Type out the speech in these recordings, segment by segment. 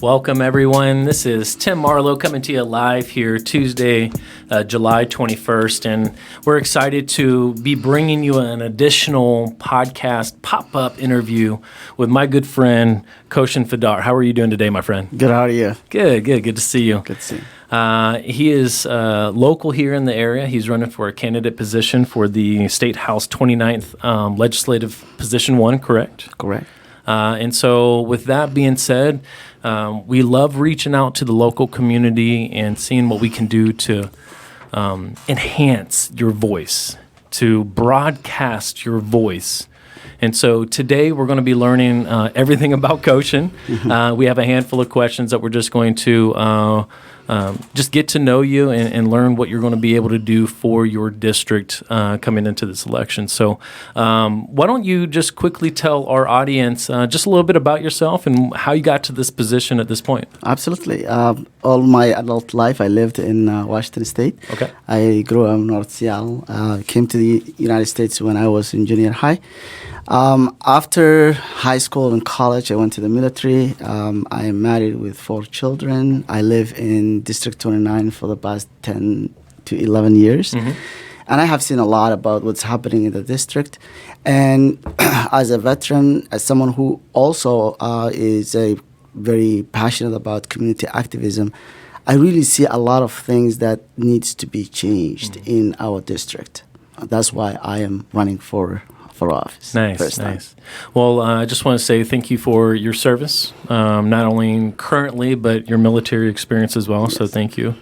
Welcome, everyone. This is Tim Marlowe coming to you live here Tuesday, July 21st, and we're excited to be bringing you an additional podcast pop-up interview with my good friend, Koshin. How are you doing today, my friend? Good, how are you? Good to see you. Good to see you. He is local here in the area. He's running for a candidate position for the State House 29th Legislative Position 1, correct? Correct. And so with that being said, we love reaching out to the local community and seeing what we can do to enhance your voice, to broadcast your voice. And so today we're going to be learning everything about Koshin. We have a handful of questions that we're just going to just get to know you and learn what you're going to be able to do for your district coming into this election. So why don't you just quickly tell our audience just a little bit about yourself and how you got to this position at this point? Absolutely. All my adult life, I lived in Washington State. Okay. I grew up in North Seattle. Came to the United States when I was in junior high. After high school and college, I went to the military. I am married with 4 children. I live in District 29 for the past 10 to 11 years. Mm-hmm. And I have seen a lot about what's happening in the district. And as a veteran, as someone who also is very passionate about community activism, I really see a lot of things that needs to be changed in our district. That's why I am running for office. Nice. Well, I just want to say thank you for your service, not only currently, but your military experience as well. Yes. So thank you.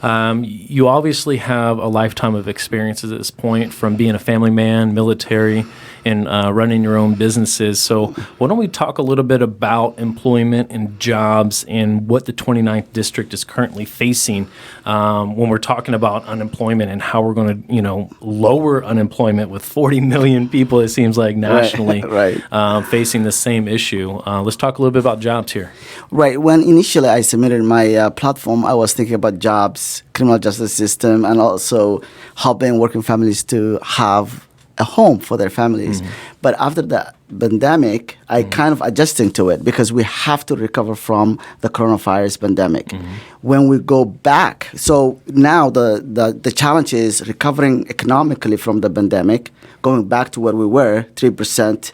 You obviously have a lifetime of experiences at this point, from being a family man, military, and running your own businesses. So why don't we talk a little bit about employment and jobs and what the 29th District is currently facing when we're talking about unemployment and how we're going to, lower unemployment with 40 million people, it seems like, nationally right. Facing the same issue. Let's talk a little bit about jobs here. Right. When initially I submitted my platform, I was thinking about jobs, criminal justice system, and also helping working families to have a home for their families. Mm-hmm. But after the pandemic, I kind of adjusting to it because we have to recover from the coronavirus pandemic. Mm-hmm. When we go back, so now the challenge is recovering economically from the pandemic, going back to where we were, 3%,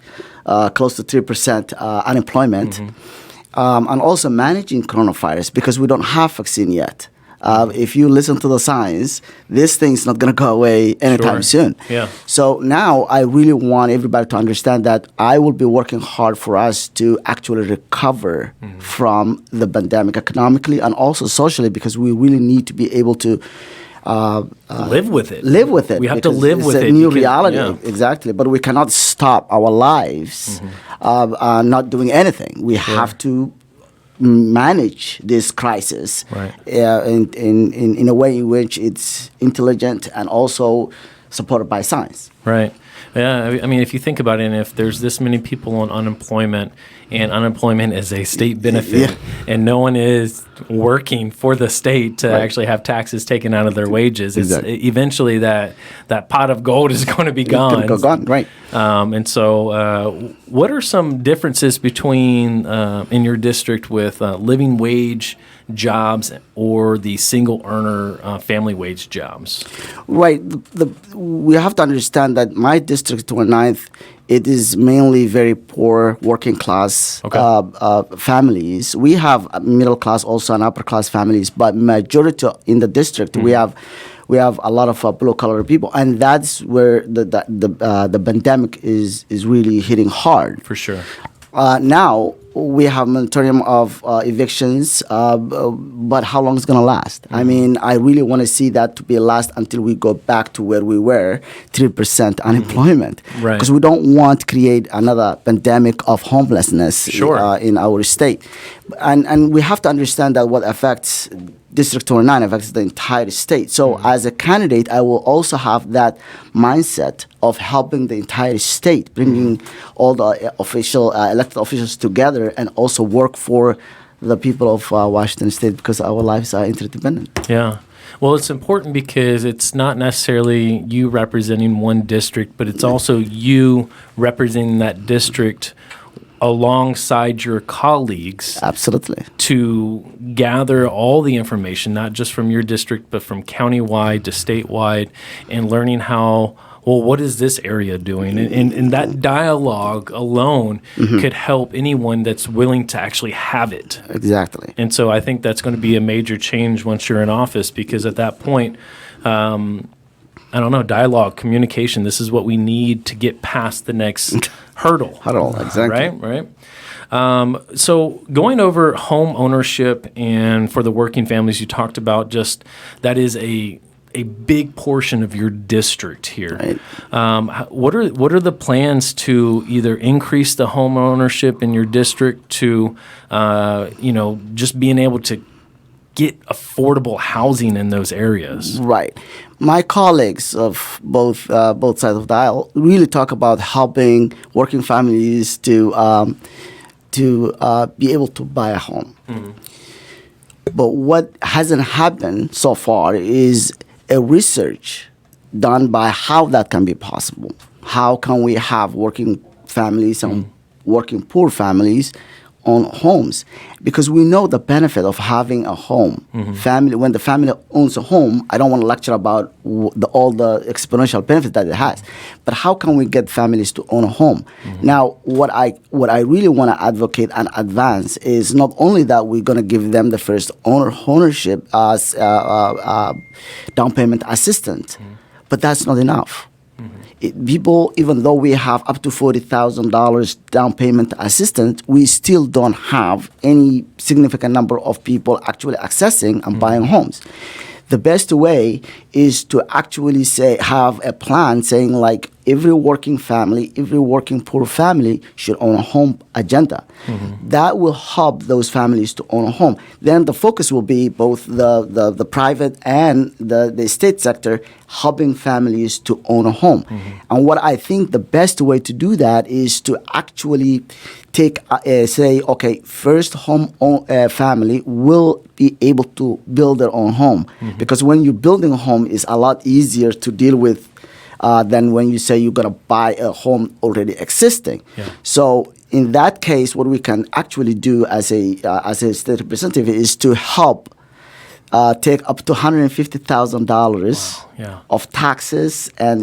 close to 3% unemployment, and also managing coronavirus because we don't have vaccine yet. If you listen to the science, this thing's not going to go away anytime soon. Yeah. So now I really want everybody to understand that I will be working hard for us to actually recover from the pandemic economically and also socially, because we really need to be able to live with it. We have to live with it. It's a new reality, exactly. But we cannot stop our lives not doing anything. We have to manage this crisis in a way in which it's intelligent and also supported by science. Right. Yeah, I mean, if you think about it, and if there's this many people on unemployment, and unemployment is a state benefit, and no one is working for the state to actually have taxes taken out of their wages, eventually that pot of gold is going to be gone. It's going to go gone, right. And so what are some differences between, in your district, with living wage jobs or the single earner family wage jobs? Right. We have to understand that my district, 29th, it is mainly very poor working class families. We have middle class also and upper class families, but majority in the district we have a lot of blue collar people, and that's where the pandemic is really hitting hard. For sure. Now we have a moratorium of evictions, but how long is it going to last? I mean, I really want to see that to be last until we go back to where we were, 3% unemployment. Right. Because we don't want to create another pandemic of homelessness in our state. And we have to understand that what affects District 29 affects the entire state. So as a candidate, I will also have that mindset of helping the entire state, bringing all the elected officials together and also work for the people of Washington State, because our lives are interdependent. Yeah. Well, it's important because it's not necessarily you representing one district, but it's also you representing that district alongside your colleagues Absolutely. to gather all the information, not just from your district, but from countywide to statewide, and learning how, well, what is this area doing? And that dialogue alone could help anyone that's willing to actually have it. Exactly. And so I think that's going to be a major change once you're in office, because at that point, I don't know, dialogue, communication, this is what we need to get past the next hurdle. Exactly. Right. So going over home ownership and for the working families, you talked about just that is a big portion of your district here. Right. What are the plans to either increase the home ownership in your district to, just being able to get affordable housing in those areas? Right. My colleagues of both sides of the aisle really talk about helping working families to be able to buy a home. But what hasn't happened so far is a research done by how that can be possible. How can we have working families and working poor families own homes? Because we know the benefit of having a home. Family, when the family owns a home, I don't want to lecture about all the exponential benefits that it has, but how can we get families to own a home? Now, what I really want to advocate and advance is not only that we're going to give them the first ownership as down payment assistance, but that's not enough. People, even though we have up to $40,000 down payment assistance, we still don't have any significant number of people actually accessing and buying homes. The best way is to actually have a plan saying like every working family, every working poor family should own a home agenda. That will help those families to own a home. Then the focus will be both the private and the state sector helping families to own a home. And what I think the best way to do that is to actually take first home family will be able to build their own home, because when you're building a home, it's a lot easier to deal with than when you say you're going to buy a home already existing. So in that case, what we can actually do as a state representative is to help take up to $150,000 of taxes and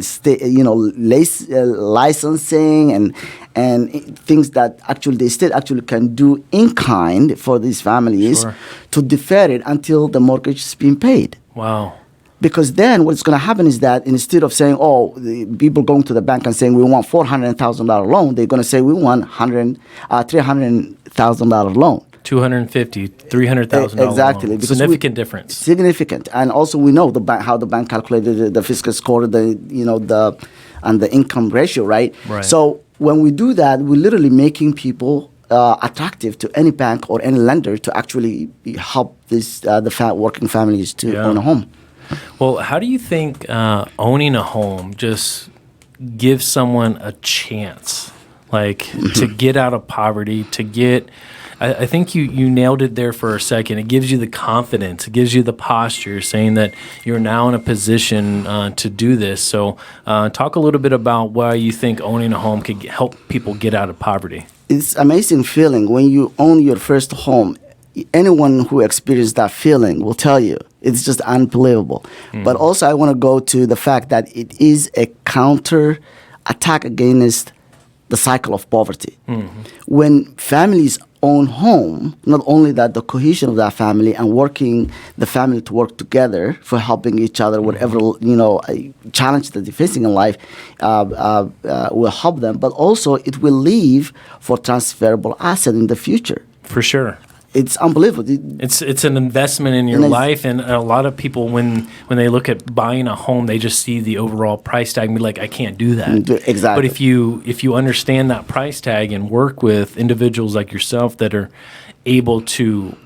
licensing and things that actually the state actually can do in kind for these families to defer it until the mortgage is being paid. Wow. Because then what's going to happen is that instead of saying, the people going to the bank and saying we want $400,000 loan, they're going to say we want $300,000 loan. $250,000, $300,000. Exactly. Significant difference. Significant. And also we know how the bank calculated the fiscal score, and the income ratio, right? So when we do that, we're literally making people attractive to any bank or any lender to actually help the working families to own a home. Well, how do you think owning a home just gives someone a chance, to get out of poverty, to get... I think you nailed it there for a second. It gives you the confidence. It gives you the posture, saying that you're now in a position to do this. So talk a little bit about why you think owning a home could help people get out of poverty. It's an amazing feeling when you own your first home. Anyone who experienced that feeling will tell you it's just unbelievable. But also I want to go to the fact that it is a counter attack against the cycle of poverty. When families own home, not only that the cohesion of that family and working the family to work together for helping each other, whatever challenge that they're facing in life will help them, but also it will leave for transferable asset in the future. For sure. It's unbelievable. It's an investment in your life, and a lot of people, when they look at buying a home, they just see the overall price tag and be like, I can't do that. Exactly. But if you understand that price tag and work with individuals like yourself that are able to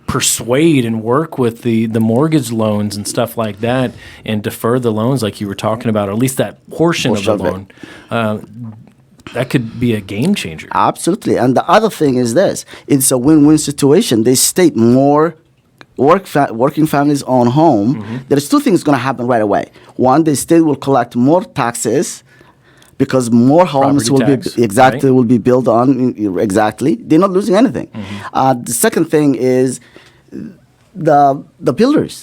persuade and work with the mortgage loans and stuff like that and defer the loans like you were talking about, or at least that portion of the loan, that could be a game changer. Absolutely. And the other thing is this. It's a win-win situation. They state more working families own home. There's two things going to happen right away. One, the state will collect more taxes because more homes Property will tax, be exactly right? will be built on exactly. They're not losing anything. The second thing is the builders.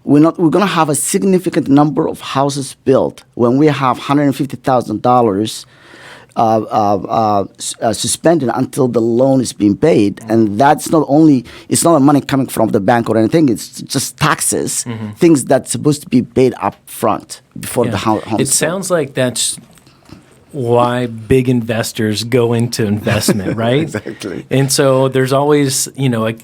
We're going to have a significant number of houses built when we have $150,000 suspended until the loan is being paid, and that's not only it's not money coming from the bank or anything. It's just taxes, things that's supposed to be paid up front before the home. It sounds like that's why big investors go into investment, right? Exactly. And so there's always, a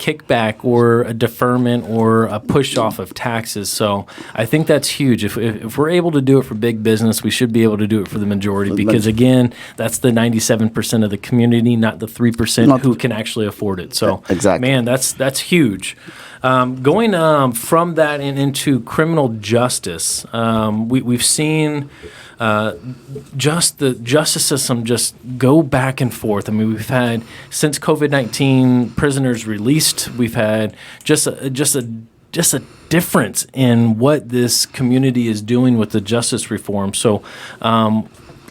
kickback or a deferment or a push off of taxes. So I think that's huge. If we're able to do it for big business, we should be able to do it for the majority because, again, that's the 97% of the community, not the 3% who can actually afford it. So, exactly. Man, that's huge. Going from that and into criminal justice, we've seen just the justice system just go back and forth. I mean, we've had since COVID-19 prisoners released, we've had just a difference in what this community is doing with the justice reform. So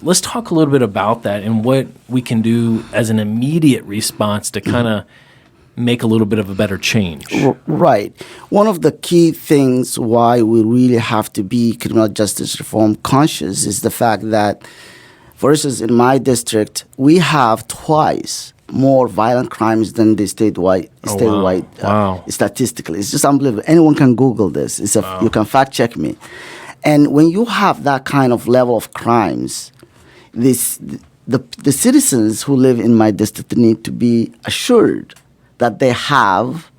let's talk a little bit about that and what we can do as an immediate response to kind of make a little bit of a better change. Right. One of the key things why we really have to be criminal justice reform conscious is the fact that, for instance, in my district, we have twice more violent crimes than the statewide Wow. statistically. It's just unbelievable. Anyone can Google this. You can fact check me. And when you have that kind of level of crimes, the citizens who live in my district need to be assured that they have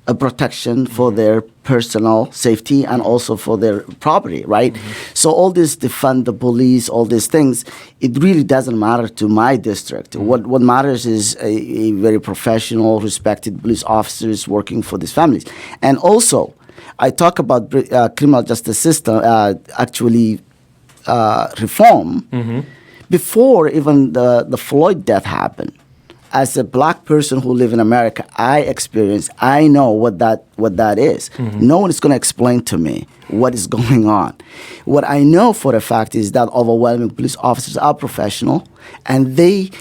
a protection for their personal safety and also for their property, right? So all this defund the police, all these things, it really doesn't matter to my district. What matters is a very professional, respected police officers working for these families. And also, I talk about criminal justice system reform before even the Floyd death happened. As a black person who live in America, I know what that is. No one is going to explain to me what is going on. What I know for a fact is that overwhelming police officers are professional, and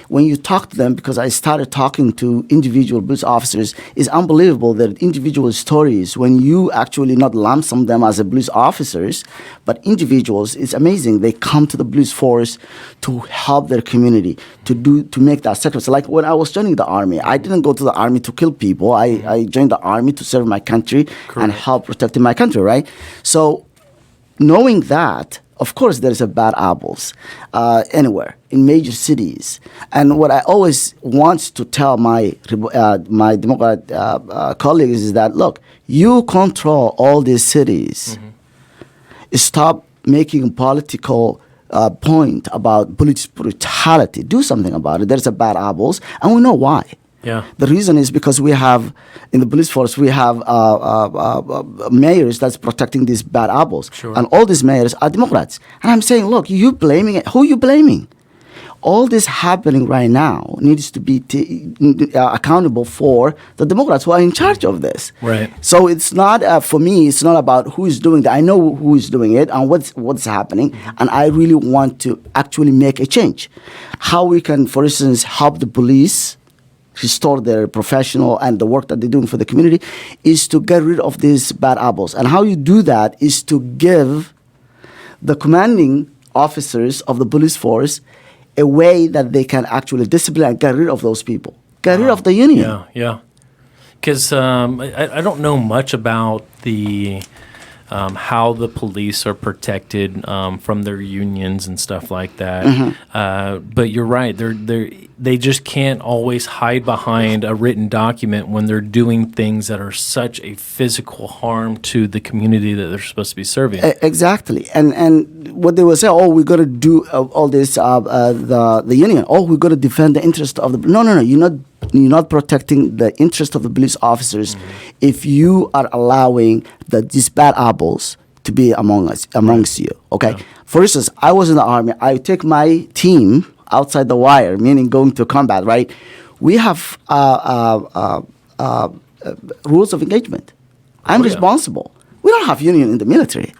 when you talk to them, because I started talking to individual police officers, it's unbelievable that individual stories, when you actually not lump sum them as a police officers, but individuals, it's amazing. They come to the police force to help their community, to make that sacrifice. Like when I was joining the army, I didn't go to the army to kill people. I joined the army to serve my country and help protecting my country, right? So knowing that, of course, there is a bad apples anywhere in major cities. And what I always want to tell my Democrat colleagues is that, look, you control all these cities. Stop making political point about police brutality. Do something about it. There's a bad apples, and we know why. Yeah. The reason is because we have, in the police force, we have mayors that's protecting these bad apples. Sure. And all these mayors are Democrats. And I'm saying, look, you blaming it. Who are you blaming? All this happening right now needs to be accountable for the Democrats who are in charge of this. Right. So it's not, for me, it's not about who is doing that. I know who is doing it and what's happening, and I really want to actually make a change. How we can, for instance, help the police restore their professional and the work that they're doing for the community is to get rid of these bad apples. And how you do that is to give the commanding officers of the police force a way that they can actually discipline and get rid of those people. Get rid of the union. Yeah. Because I don't know much about the how the police are protected from their unions and stuff like that. But you're right. They just can't always hide behind a written document when they're doing things that are such a physical harm to the community that they're supposed to be serving. Exactly. And what they will say, we got to do all this, the union. We got to defend the interest of the... No. You're not protecting the interest of the police officers if you are allowing these bad apples to be amongst you. Okay. Yeah. For instance, I was in the army. I take my team outside the wire, meaning going to combat. Right. We have rules of engagement. I'm responsible. We don't have union in the military.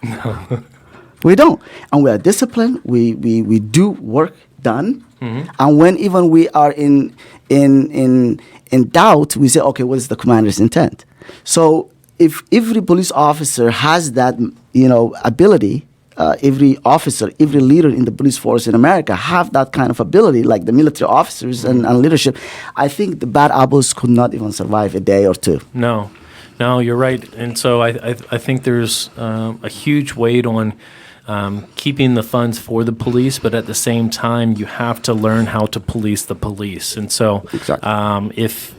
We don't. And we are disciplined. We do work done. Mm-hmm. And when even we are in doubt, we say, okay, what is the commander's intent? So if every police officer has that, ability, every officer, every leader in the police force in America have that kind of ability, like the military officers and leadership, I think the bad apples could not even survive a day or two. No, you're right. And so I think there's a huge weight on keeping the funds for the police, but at the same time, you have to learn how to police the police. And so, Exactly. if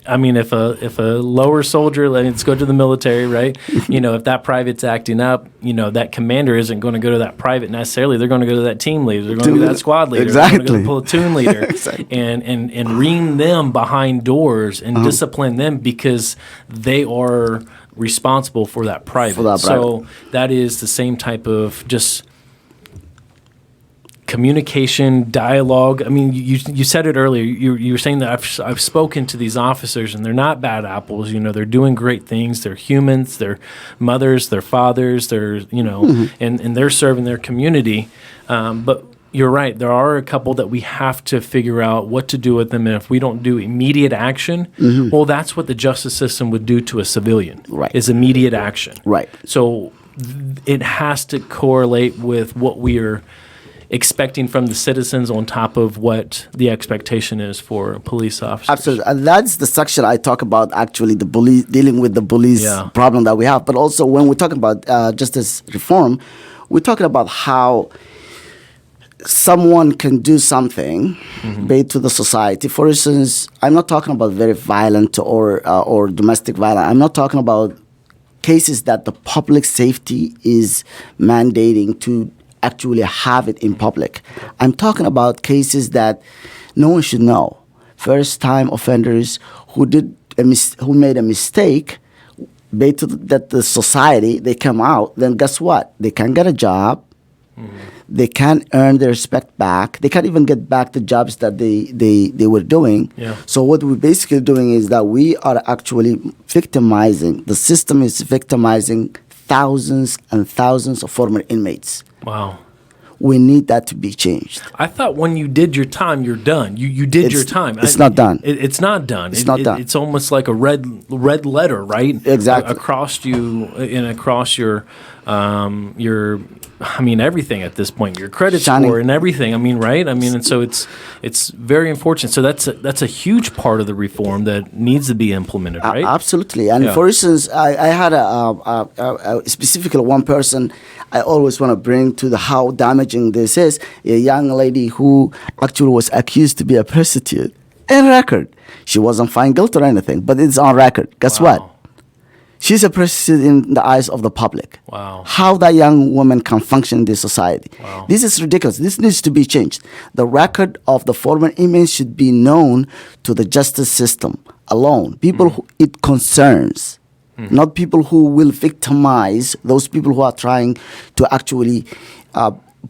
if a lower soldier, let's go to the military, right? If that private's acting up, that commander isn't going to go to that private necessarily. They're going to go to that team leader. They're going to go to that squad leader. Exactly. They're going to go to the platoon leader. Exactly. and ream them behind doors and discipline them because they are responsible for that private. So that is the same type of just communication, dialogue. I mean, you said it earlier. You were saying that I've spoken to these officers, and they're not bad apples. They're doing great things. They're humans. They're mothers. They're fathers. They're and they're serving their community. But you're right. There are a couple that we have to figure out what to do with them, and if we don't do immediate action, well, that's what the justice system would do to a civilian. Right. Is immediate action. Right. So it has to correlate with what we are expecting from the citizens on top of what the expectation is for police officers. Absolutely. And that's the section I talk about, actually, the police, dealing with the police problem that we have. But also when we're talking about justice reform, we're talking about how someone can do something bad to the society. For instance, I'm not talking about very violent or domestic violence. I'm not talking about cases that the public safety is mandating to actually have it in public. I'm talking about cases that no one should know. First-time offenders who made a mistake, based that the society, they come out, then guess what? They can't get a job. They can't earn their respect back. They can't even get back the jobs that they were doing. Yeah. So what we're basically doing is that we are actually victimizing. The system is victimizing thousands and thousands of former inmates. Wow. We need that to be changed. I thought when you did your time, you're done. You did your time. It's not done. It's not done. It's not done. It's almost like a red letter, right? Exactly. Across you and across your everything at this point, your credit score and everything. Right? And so it's very unfortunate. So that's a huge part of the reform that needs to be implemented, right? Absolutely. And for instance, I had a specifically one person I always want to bring to how damaging this is. A young lady who actually was accused to be a prostitute. In record, she wasn't found guilty or anything, but it's on record. Guess what? She's a prostitute in the eyes of the public. Wow. How that young woman can function in this society. Wow. This is ridiculous. This needs to be changed. The record of the former inmates should be known to the justice system alone. People who it concerns, not people who will victimize those people who are trying to actually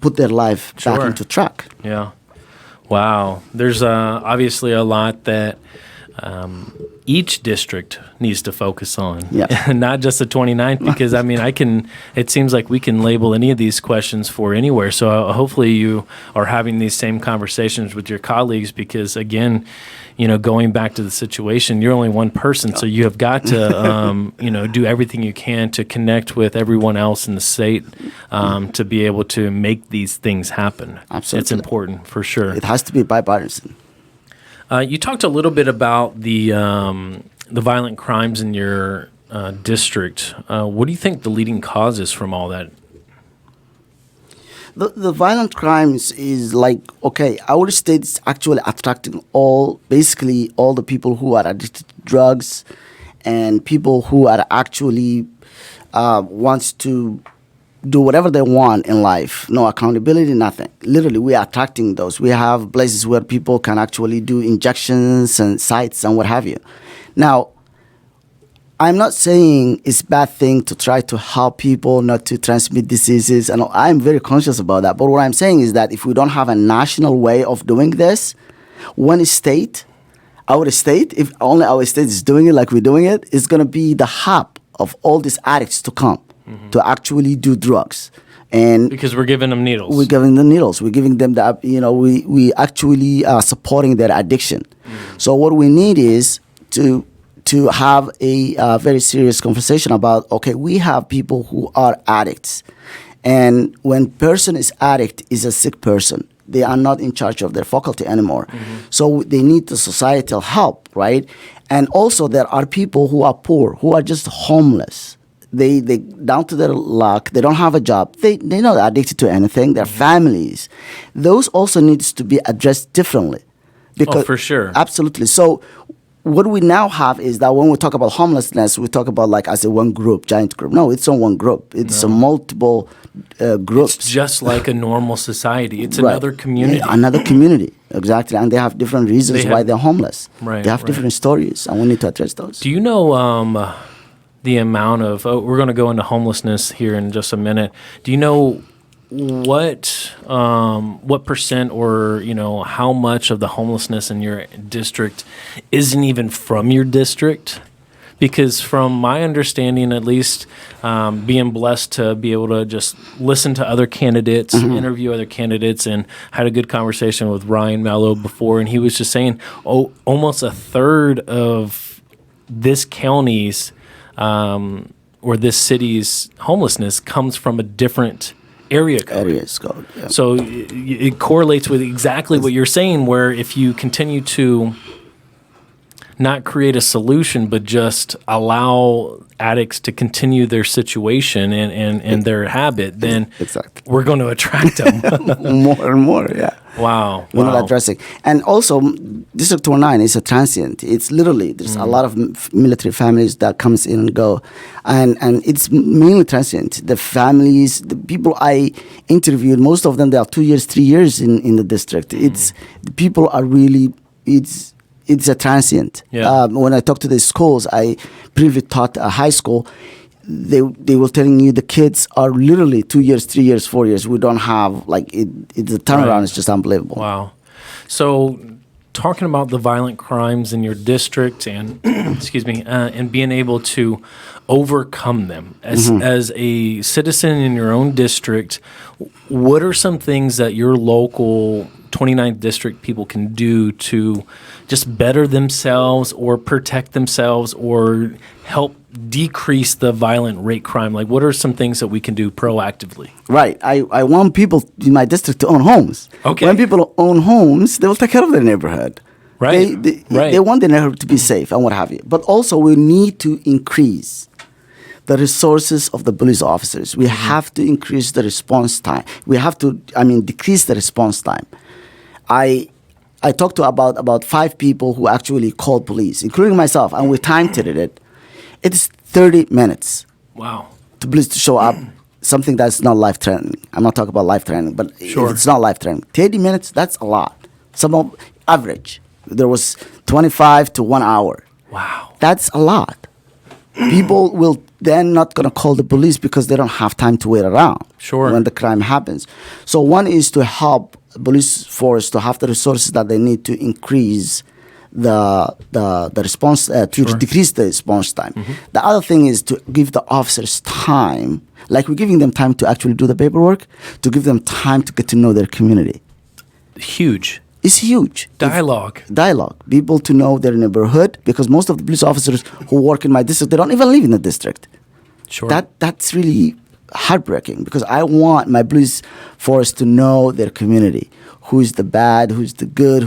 put their life back into track. Yeah. Wow. There's obviously a lot that each district needs to focus on, not just the 29th, because it seems like we can label any of these questions for anywhere. So hopefully you are having these same conversations with your colleagues, because again, going back to the situation, you're only one person, so you have got to, do everything you can to connect with everyone else in the state to be able to make these things happen. Absolutely. It's important for sure. It has to be bipartisan. You talked a little bit about the violent crimes in your district. What do you think the leading cause is from all that? The violent crimes is like, our state is actually attracting basically all the people who are addicted to drugs and people who are actually wants to do whatever they want in life. No accountability, nothing. Literally, we are attracting those. We have places where people can actually do injections and sites and what have you. Now, I'm not saying it's a bad thing to try to help people not to transmit diseases, and I'm very conscious about that. But what I'm saying is that if we don't have a national way of doing this, one state, our state, if only our state is doing it like we're doing it, is going to be the hub of all these addicts to come to actually do drugs. And Because we're giving them needles. we're giving them needles. We're giving them the, we actually are supporting their addiction. So what we need is to have a very serious conversation about, okay, we have people who are addicts. And when person is addict is a sick person, they are not in charge of their faculty anymore. So they need the societal help, right? And also there are people who are poor, who are just homeless. They down to their luck. They don't have a job. They're not addicted to anything. Their families. Those also needs to be addressed differently. Oh, for sure. Absolutely. So what we now have is that when we talk about homelessness, we talk about like as a one group, giant group. No, it's not one group. It's a multiple groups. It's just like a normal society. It's Right. another community. Yeah, another community, exactly. And they have different reasons why they're homeless. Right, They have right. different stories, and we need to address those. Do you know the amount of? We're going to go into homelessness here in just a minute. Do you know what percent, or how much of the homelessness in your district isn't even from your district? Because from my understanding, at least, being blessed to be able to just listen to other candidates, interview other candidates, and had a good conversation with Ryan Mallow before, and he was just saying, almost a third of this county's or this city's homelessness comes from a different area code. Areas code. Yeah. So it correlates with exactly what you're saying, where if you continue to not create a solution, but just allow addicts to continue their situation and their habit, then Exactly. we're going to attract them. More and more, yeah. Wow. We're not addressing. And also, District 209 is a transient. It's literally, there's a lot of military families that comes in and go. And it's mainly transient. The families, the people I interviewed, most of them, they are 2 years, 3 years in the district. The people are really, it's a transient. Yeah. When I talk to the schools, I previously taught a high school, they were telling you the kids are literally 2 years, 3 years, 4 years. We don't have, the turnaround is just unbelievable. Wow. So talking about the violent crimes in your district and, excuse me, and being able to overcome them as a citizen in your own district, what are some things that your local 29th district people can do to just better themselves or protect themselves or help decrease the violent rate crime? Like, what are some things that we can do proactively? Right. I want people in my district to own homes. Okay. When people own homes, they will take care of their neighborhood. Right. They want the neighborhood to be safe and what have you. But also, we need to increase the resources of the police officers. We have to increase the response time. We have to, decrease the response time. I talked to about 5 people who actually called police, including myself, and we time-tested it. It's 30 minutes Wow. to police to show up, something that's not life-threatening. I'm not talking about life-threatening, but Sure. if it's not life-threatening. 30 minutes, that's a lot. Average. There was 25 to 1 hour. Wow. That's a lot. People will then not going to call the police because they don't have time to wait around Sure. when the crime happens. So one is to help police force to have the resources that they need to increase the response to decrease the response time. The other thing is to give the officers time, like we're giving them time to actually do the paperwork, to give them time to get to know their community. Huge. It's huge. Dialogue. Dialogue. People to know their neighborhood, because most of the police officers who work in my district, they don't even live in the district. Sure. That's really heartbreaking, because I want my police force to know their community. Who's the bad, who's the good,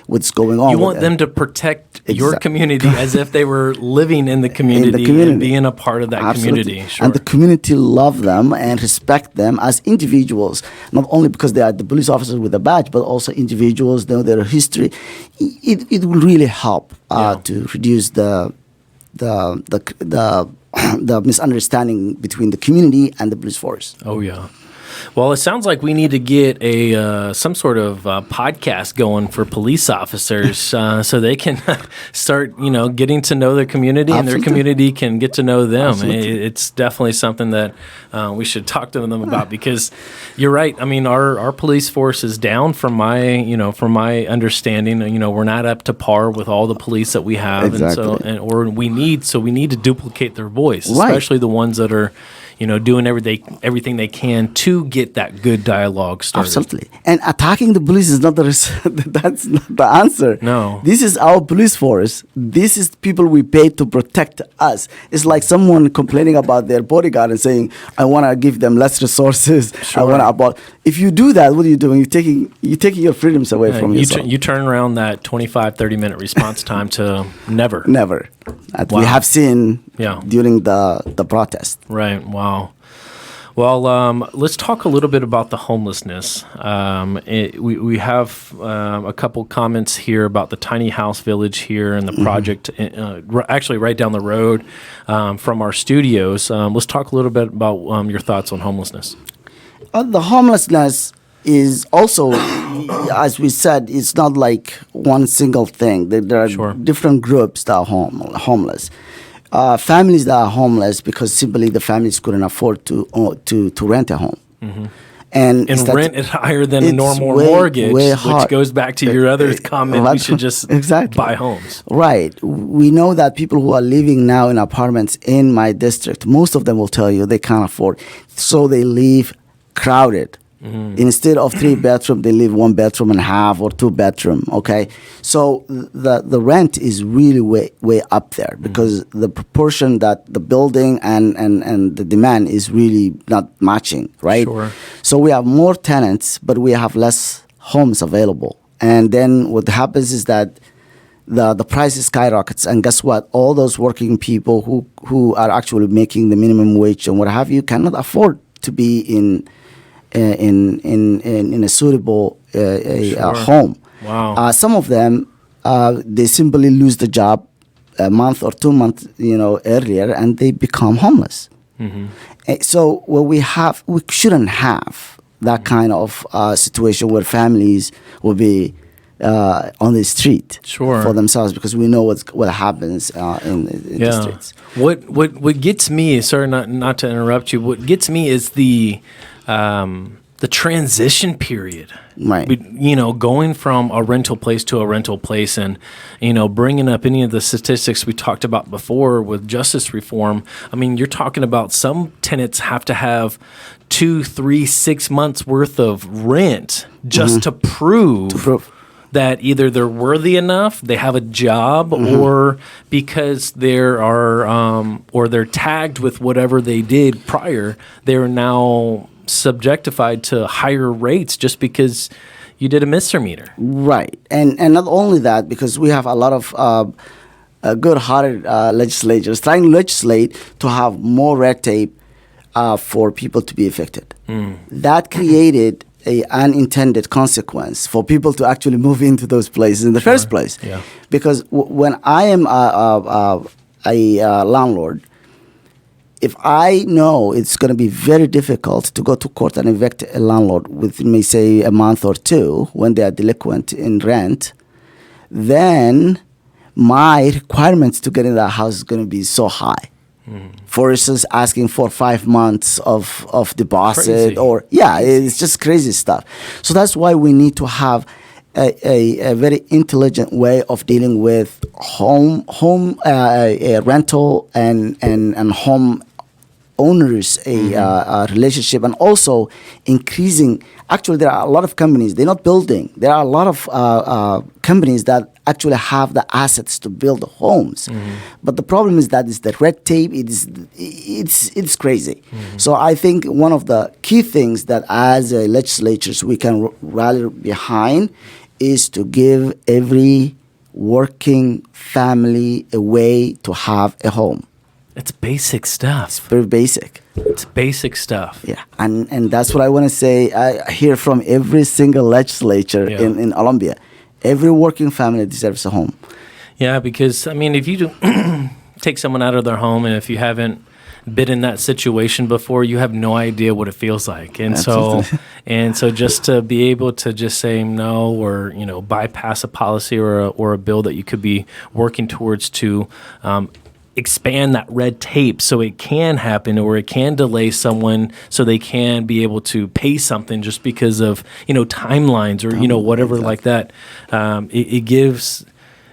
what's going on. You with want them to protect your Exact- community as if they were living in the community, and being a part of that Absolutely. community. Sure. And the community love them and respect them as individuals, not only because they are the police officers with a badge, but also individuals, know their history. It will really help to reduce the misunderstanding between the community and the police force. Oh, yeah. Well, it sounds like we need to get some sort of podcast going for police officers so they can start, getting to know their community, and their community can get to know them. It's definitely something that we should talk to them about, because you're right. I mean, our police force is down from my understanding. We're not up to par with all the police that we have, Exactly. we need to duplicate their voice, Right. especially the ones that are doing everything they can to get that good dialogue started. Absolutely. And attacking the police is not that's not the answer. No. This is our police force. This is people we pay to protect us. It's like someone complaining about their bodyguard and saying, I want to give them less resources. Sure. I want to abolish. If you do that, what are you doing? You're taking your freedoms away from yourself. You turn around that 25, 30-minute response time to never. Never. That Wow. we have seen Yeah. during the protest. Right. Wow. Well, let's talk a little bit about the homelessness. We have a couple comments here about the tiny house village here and the project, actually right down the road from our studios. Let's talk a little bit about your thoughts on homelessness. The homelessness is also, as we said, it's not like one single thing. There are Sure. different groups that are homeless. Families that are homeless because simply the families couldn't afford to rent a home. And rent is higher than a it's normal way mortgage, which hard. goes back to your other comment. We should just Exactly. buy homes. Right. We know that people who are living now in apartments in my district, most of them will tell you they can't afford. So they live crowded. Instead of 3 bedroom, they live 1 bedroom and a half or 2 bedroom. Okay, so the rent is really way up there because the proportion that the building and the demand is really not matching, right? Sure. So we have more tenants, but we have less homes available. And then what happens is that the price skyrockets, and guess what? All those working people who are actually making the minimum wage and what have you cannot afford to be in a suitable home. Wow. Some of them they simply lose the job a month or 2 months earlier, and they become homeless. So we shouldn't have that kind of situation where families will be on the street Sure. for themselves, because we know what happens in the streets. What gets me, sorry, not to interrupt you. What gets me is the transition period. Right. Going from a rental place to a rental place, and bringing up any of the statistics we talked about before with justice reform. I mean, you're talking about some tenants have to have 2, 3, 6 months worth of rent just to prove that either they're worthy enough, they have a job, or because there are or they're tagged with whatever they did prior, they're now subjectified to higher rates just because you did a misdemeanor. Right. And not only that, because we have a lot of good-hearted legislators trying to legislate to have more red tape for people to be evicted. That created an unintended consequence for people to actually move into those places in the first place. Yeah. Because when I am a landlord, if I know it's going to be very difficult to go to court and evict a landlord within, may say, a month or two when they are delinquent in rent, then my requirements to get in that house is going to be so high. For instance, asking for 5 months of deposit, Crazy. It's just crazy stuff. So that's why we need to have a very intelligent way of dealing with home rental and home owners a relationship, and also increasing. Actually, there are a lot of companies. They're not building. There are a lot of companies that actually have the assets to build homes, but the problem is that it's the red tape. It's crazy. So I think one of the key things that as legislatures we can rally behind is to give every working family a way to have a home. It's basic stuff. Very basic. It's basic stuff. Yeah, and that's what I want to say. I hear from every single legislature in Colombia. Every working family deserves a home. Yeah, because, I mean, if you take someone out of their home, and if you haven't been in that situation before, you have no idea what it feels like. And so just to be able to just say no, or bypass a policy or a bill that you could be working towards to expand that red tape so it can happen, or it can delay someone so they can be able to pay something just because of timelines or whatever like that. It gives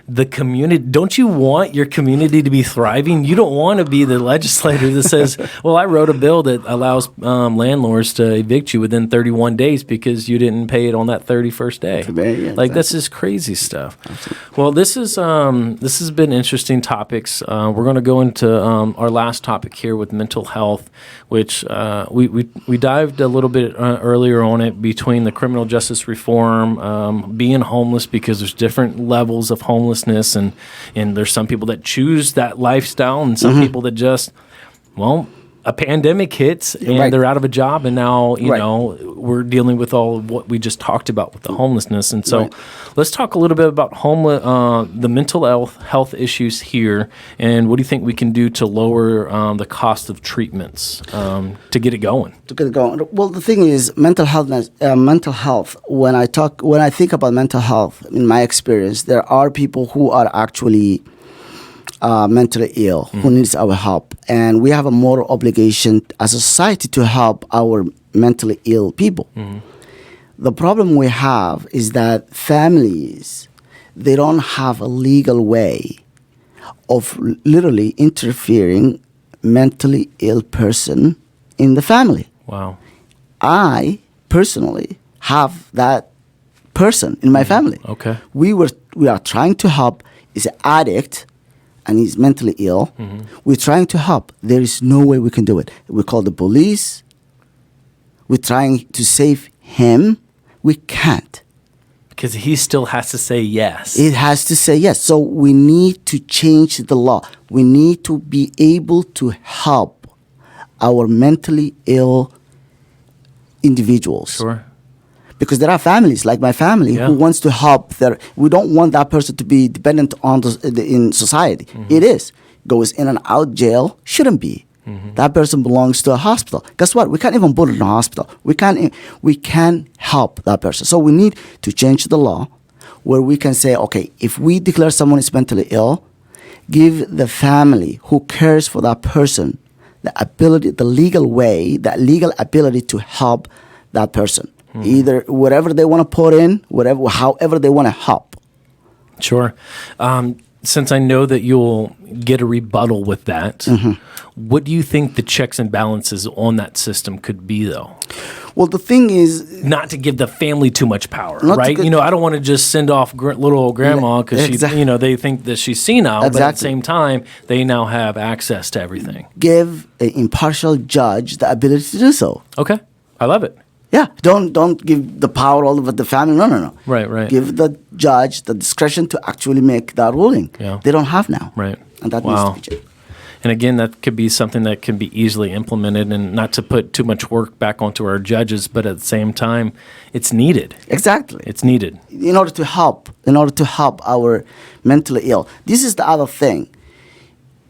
the community. Don't you want your community to be thriving? You don't want to be the legislator that says, well, I wrote a bill that allows landlords to evict you within 31 days because you didn't pay it on that 31st day. Like, this is crazy stuff. Absolutely. Well, this has been interesting topics. We're going to go into our last topic here with mental health, which we dived a little bit earlier on it, between the criminal justice reform, being homeless, because there's different levels of homelessness, and there's some people that choose that lifestyle, and some people that just, well, a pandemic hits and they're out of a job, and now you know, we're dealing with all of what we just talked about with the homelessness. And so let's talk a little bit about the mental health issues here, and what do you think we can do to lower the cost of treatments to get it going? Well, the thing is, mental health. When I think about mental health, in my experience, there are people who are actually mentally ill, who needs our help. And we have a moral obligation as a society to help our mentally ill people. The problem we have is that families, they don't have a legal way of literally interfering mentally ill person in the family. Wow. I personally have that person in my family. Okay. We are trying to help. He's an addict, and he's mentally ill. We're trying to help. There is no way we can do it. We call the police. We're trying to save him. We can't. Because he still has to say yes. It has to say yes. So we need to change the law. We need to be able to help our mentally ill individuals. Sure. Because there are families, like my family, who wants to help. We don't want that person to be dependent on in society. It is. Goes in and out jail, shouldn't be. That person belongs to a hospital. Guess what? We can't even put it in a hospital. We can help that person. So we need to change the law where we can say, okay, if we declare someone is mentally ill, give the family who cares for that person the ability, the legal way, that legal ability to help that person. Either whatever they want to put in, however they want to help. Sure. Since I know that you'll get a rebuttal with that, what do you think the checks and balances on that system could be, though? Well, the thing is, not to give the family too much power, right? I don't want to just send off little old grandma because they think that she's senile, but at the same time, they now have access to everything. Give an impartial judge the ability to do so. Okay, I love it. Yeah, don't give the power all over the family. No. Right. Give the judge the discretion to actually make that ruling. Yeah. They don't have now. Right. And that needs to be changed. And again, that could be something that can be easily implemented, and not to put too much work back onto our judges, but at the same time, it's needed. Exactly. It's needed. In order to help our mentally ill. This is the other thing.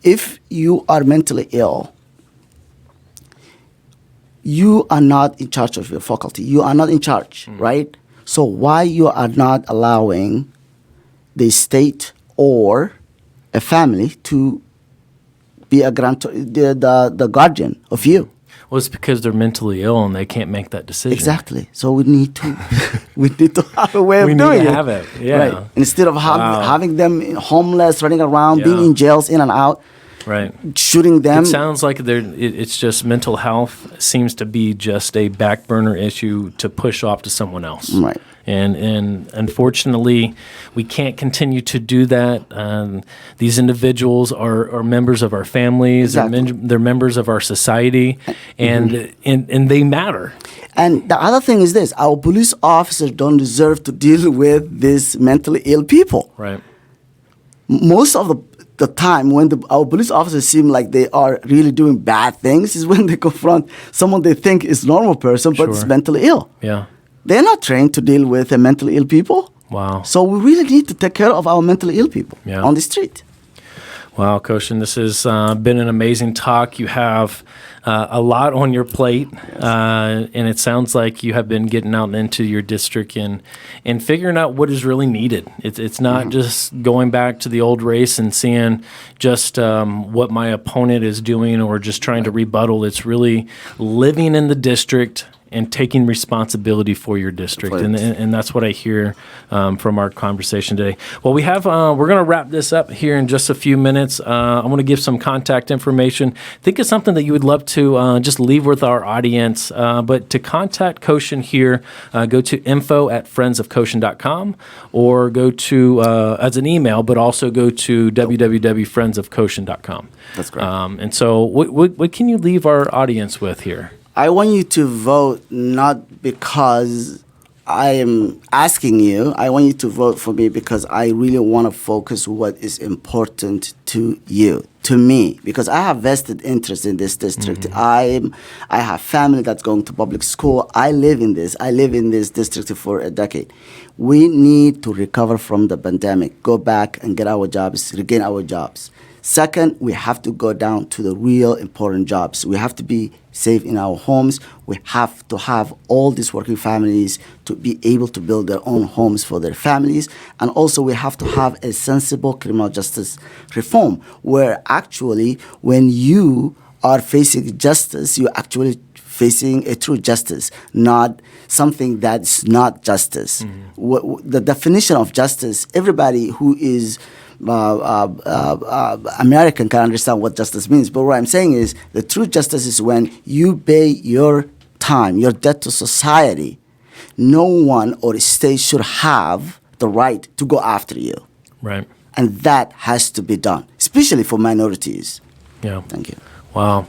If you are mentally ill, you are not in charge of your faculty. You are not in charge, right? So why you are not allowing the state or a family to be the guardian of you? Well, it's because they're mentally ill and they can't make that decision. Exactly. So we need to have a way of doing it. We need to have it. Yeah. Right. Instead of having them homeless, running around, being in jails, in and out. Right. Shooting them. It sounds like it's just mental health seems to be just a back burner issue to push off to someone else. Right. And unfortunately, we can't continue to do that. These individuals are members of our families. Exactly. They're members of our society, and they matter. And the other thing is this: our police officers don't deserve to deal with these mentally ill people. Right. Most of the time when our police officers seem like they are really doing bad things is when they confront someone they think is a normal person but is mentally ill. Yeah. They're not trained to deal with mentally ill people. Wow. So we really need to take care of our mentally ill people on the street. Wow, Koshin, this has been an amazing talk. You have a lot on your plate, and it sounds like you have been getting out into your district and figuring out what is really needed. It's not just going back to the old race and seeing just what my opponent is doing or just trying to rebuttal. It's really living in the district and taking responsibility for your district, and that's what I hear from our conversation today. Well, we're going to wrap this up here in just a few minutes. I want to give some contact information. Think of something that you would love to just leave with our audience. But to contact Koshin here, go to info@friendsofkoshin.com or go to as an email, but also go to www.friendsofkoshin.com. That's great. And so, what can you leave our audience with here? I want you to vote not because I am asking you. I want you to vote for me because I really want to focus what is important to you, to me, because I have vested interest in this district. I have family that's going to public school. I live in this district for a decade. We need to recover from the pandemic, go back and get our jobs, regain our jobs. Second, we have to go down to the real important jobs. We have to be safe in our homes. We have to have all these working families to be able to build their own homes for their families. And also we have to have a sensible criminal justice reform where actually when you are facing justice, you're actually facing a true justice, not something that's not justice. The definition of justice, everybody who is American can understand what justice means. But what I'm saying is the true justice is when you pay your time, your debt to society. No one or state should have the right to go after you. Right. And that has to be done, especially for minorities. Yeah. Thank you. Wow.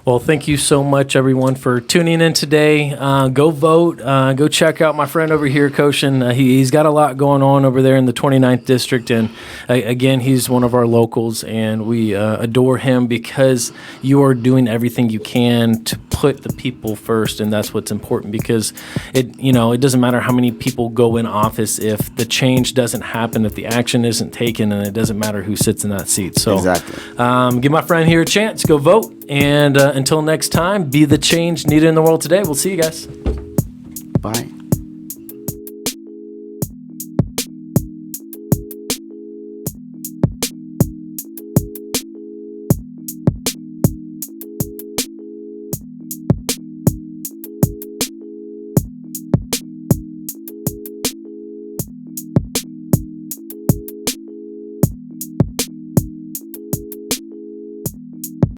Well, thank you so much, everyone, for tuning in today. Go vote. Go check out my friend over here, Koshin. He's got a lot going on over there in the 29th District. And again, he's one of our locals, and we adore him because you are doing everything you can to put the people first. And that's what's important because it doesn't matter how many people go in office if the change doesn't happen, if the action isn't taken, and it doesn't matter who sits in that seat. So Exactly. Give my friend here a chance. Go vote. And until next time, be the change needed in the world today. We'll see you guys. Bye.